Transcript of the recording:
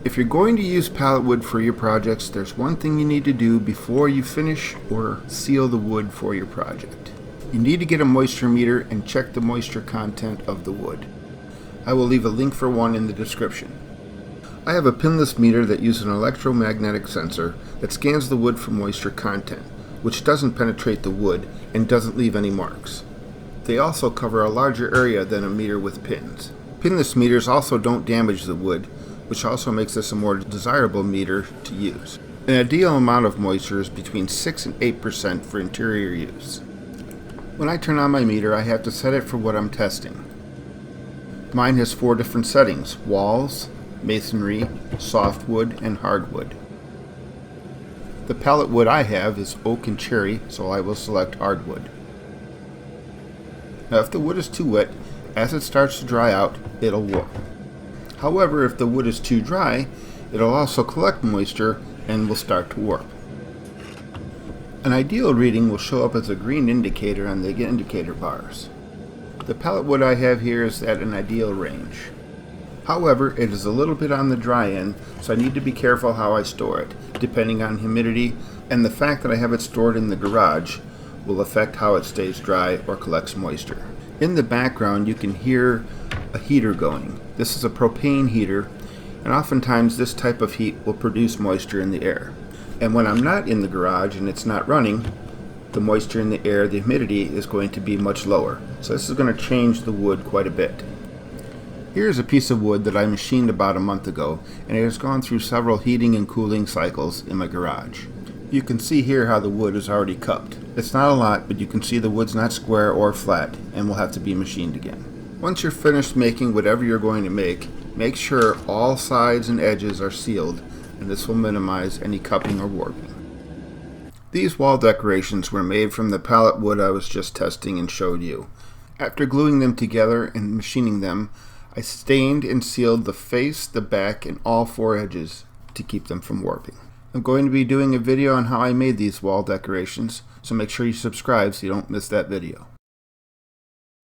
If you're going to use pallet wood for your projects, there's one thing you need to do before you finish or seal the wood for your project. You need to get a moisture meter and check the moisture content of the wood. I will leave a link for one in the description. I have a pinless meter that uses an electromagnetic sensor that scans the wood for moisture content, which doesn't penetrate the wood and doesn't leave any marks. They also cover a larger area than a meter with pins. Pinless meters also don't damage the wood, which also makes this a more desirable meter to use. An ideal amount of moisture is between 6 and 8% for interior use. When I turn on my meter, I have to set it for what I'm testing. Mine has 4 different settings: walls, masonry, softwood, and hardwood. The pallet wood I have is oak and cherry, so I will select hardwood. Now if the wood is too wet, as it starts to dry out, it'll warp. However, if the wood is too dry, it'll also collect moisture and will start to warp. An ideal reading will show up as a green indicator on the indicator bars. The pallet wood I have here is at an ideal range. However, it is a little bit on the dry end, so I need to be careful how I store it, depending on humidity, and the fact that I have it stored in the garage will affect how it stays dry or collects moisture. In the background you can hear a heater going. This is a propane heater, and oftentimes this type of heat will produce moisture in the air. And when I'm not in the garage and it's not running, the moisture in the air, the humidity, is going to be much lower. So this is going to change the wood quite a bit. Here's a piece of wood that I machined about a month ago, and it has gone through several heating and cooling cycles in my garage. You can see here how the wood is already cupped. It's not a lot, but you can see the wood's not square or flat and will have to be machined again. Once you're finished making whatever you're going to make sure all sides and edges are sealed, and this will minimize any cupping or warping. These wall decorations were made from the pallet wood I was just testing and showed you. After gluing them together and machining them, I stained and sealed the face, the back, and all 4 edges to keep them from warping. I'm going to be doing a video on how I made these wall decorations, so make sure you subscribe so you don't miss that video.